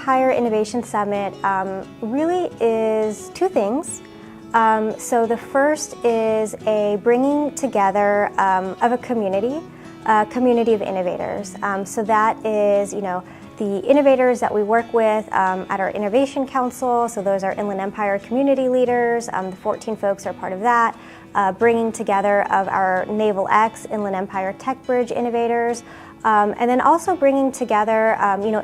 Empire Innovation Summit really is two things. So the first is a bringing together of a community of innovators. So that is, the innovators that we work with at our Innovation Council. So those are Inland Empire community leaders. The 14 folks are part of that. Bringing together of our NavalX, Inland Empire Tech Bridge innovators. And then also bringing together,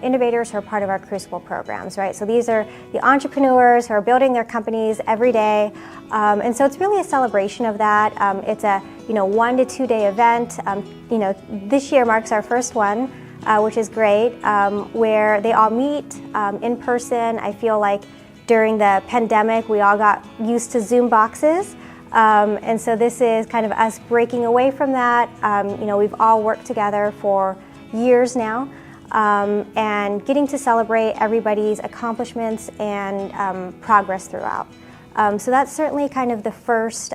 innovators who are part of our Crucible programs, right? So these are the entrepreneurs who are building their companies every day. And so it's really a celebration of that. It's a, 1 to 2 day event. This year marks our first one, which is great, where they all meet in person. I feel like during the pandemic, we all got used to Zoom boxes. And so this is kind of us breaking away from that. We've all worked together for years now, and getting to celebrate everybody's accomplishments and progress throughout. So that's certainly kind of the first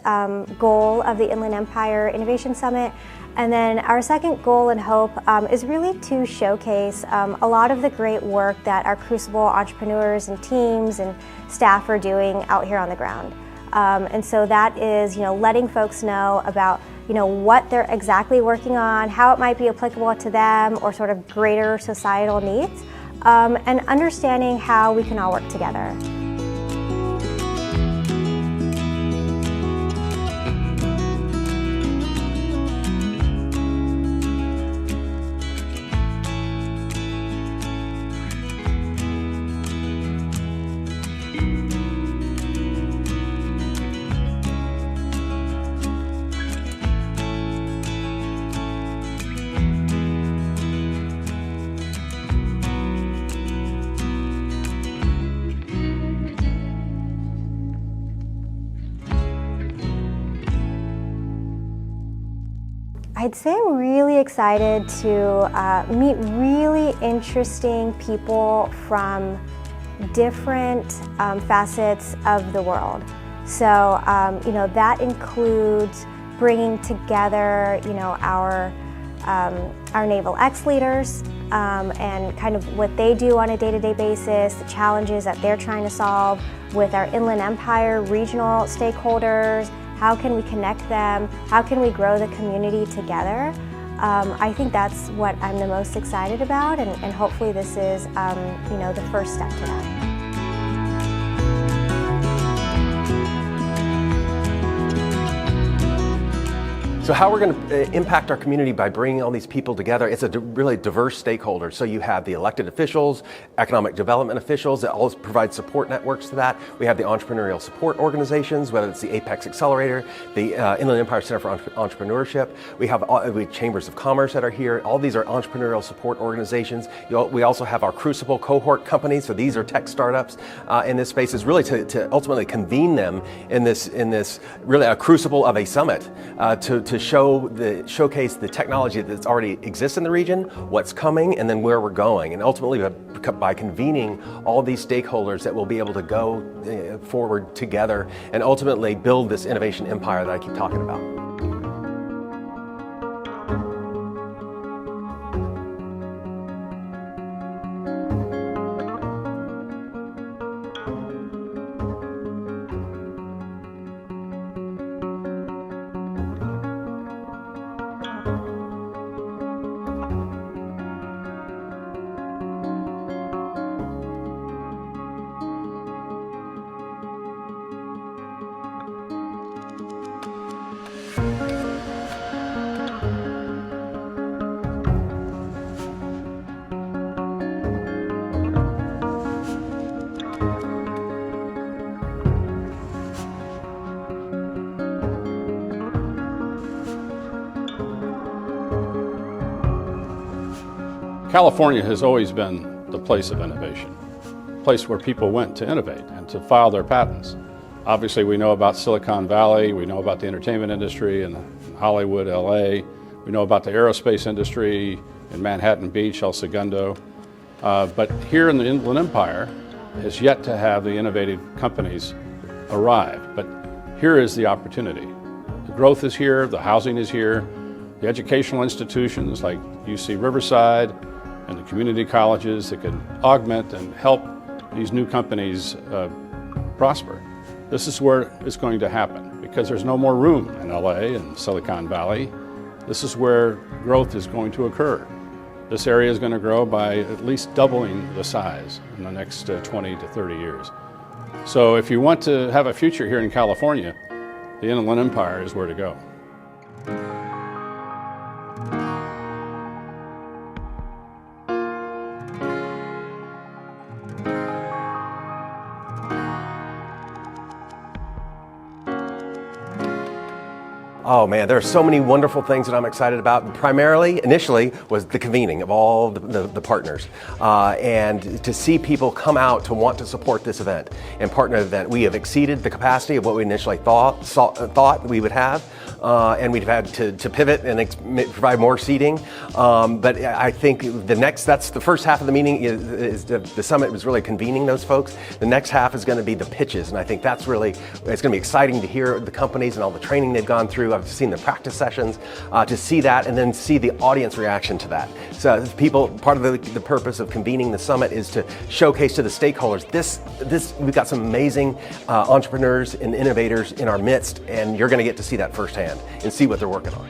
goal of the Inland Empire Innovation Summit. And then our second goal and hope is really to showcase a lot of the great work that our Crucible entrepreneurs and teams and staff are doing out here on the ground. And so that is, letting folks know about, what they're exactly working on, how it might be applicable to them or sort of greater societal needs, and understanding how we can all work together. I'd say I'm really excited to meet really interesting people from different facets of the world. So, that includes bringing together, our NavalX leaders and kind of what they do on a day-to-day basis, the challenges that they're trying to solve with our Inland Empire regional stakeholders. How can we connect them? How can we grow the community together? I think that's what I'm the most excited about, and hopefully this is, the first step to that. So how we're going to impact our community by bringing all these people together, it's a really diverse stakeholder. So you have the elected officials, economic development officials that all provide support networks to that. We have the entrepreneurial support organizations, whether it's the Apex Accelerator, the Inland Empire Center for Entrepreneurship. We have chambers of commerce that are here. All these are entrepreneurial support organizations. We also have our Crucible cohort companies. So these are tech startups in this space. Is really to ultimately convene them in this really a crucible of a summit to showcase the technology that already exists in the region, what's coming, and then where we're going. And ultimately, by convening all these stakeholders that will be able to go forward together and ultimately build this innovation empire that I keep talking about. California has always been the place of innovation, a place where people went to innovate and to file their patents. Obviously, we know about Silicon Valley, we know about the entertainment industry in Hollywood, LA, we know about the aerospace industry in Manhattan Beach, El Segundo. But here in the Inland Empire has yet to have the innovative companies arrive. But here is the opportunity. The growth is here, the housing is here, the educational institutions like UC Riverside, and the community colleges that can augment and help these new companies prosper. This is where it's going to happen because there's no more room in LA and Silicon Valley. This is where growth is going to occur. This area is going to grow by at least doubling the size in the next 20 to 30 years. So if you want to have a future here in California, the Inland Empire is where to go. Oh man, there are so many wonderful things that I'm excited about. Primarily, initially, was the convening of all the partners. And to see people come out to want to support this event and partner event. We have exceeded the capacity of what we initially thought we would have. And we've had to pivot and provide more seating. But I think that's the first half of the meeting is the summit was really convening those folks. The next half is going to be the pitches. And I think it's going to be exciting to hear the companies and all the training they've gone through. I've seen the practice sessions, to see that and then see the audience reaction to that. So part of the purpose of convening the summit is to showcase to the stakeholders, we've got some amazing entrepreneurs and innovators in our midst, and you're going to get to see that firsthand and see what they're working on.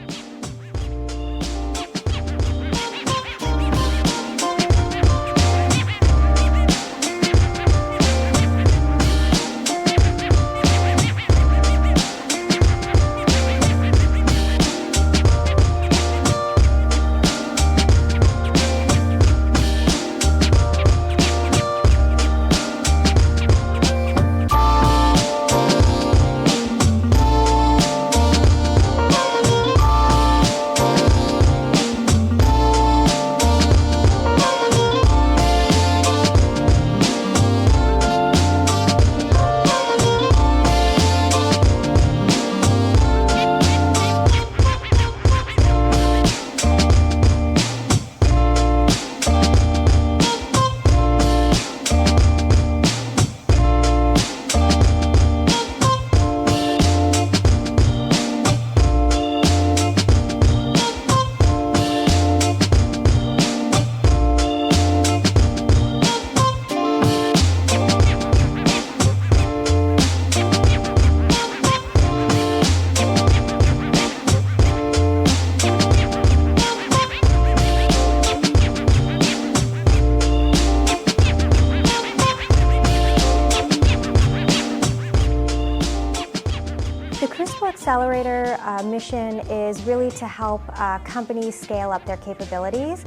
The Crucible Accelerator mission is really to help companies scale up their capabilities.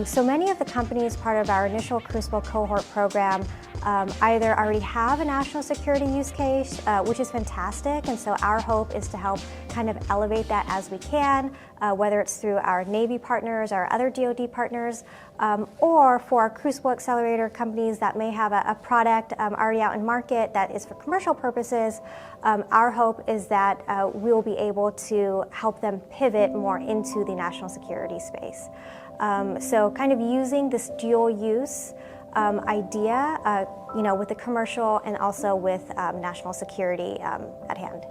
So many of the companies part of our initial Crucible cohort program either already have a national security use case, which is fantastic, and so our hope is to help kind of elevate that as we can, whether it's through our Navy partners, our other DoD partners, or for our Crucible Accelerator companies that may have a product already out in market that is for commercial purposes. Our hope is that we'll be able to help them pivot more into the national security space. So kind of using this dual use idea, with the commercial and also with national security at hand.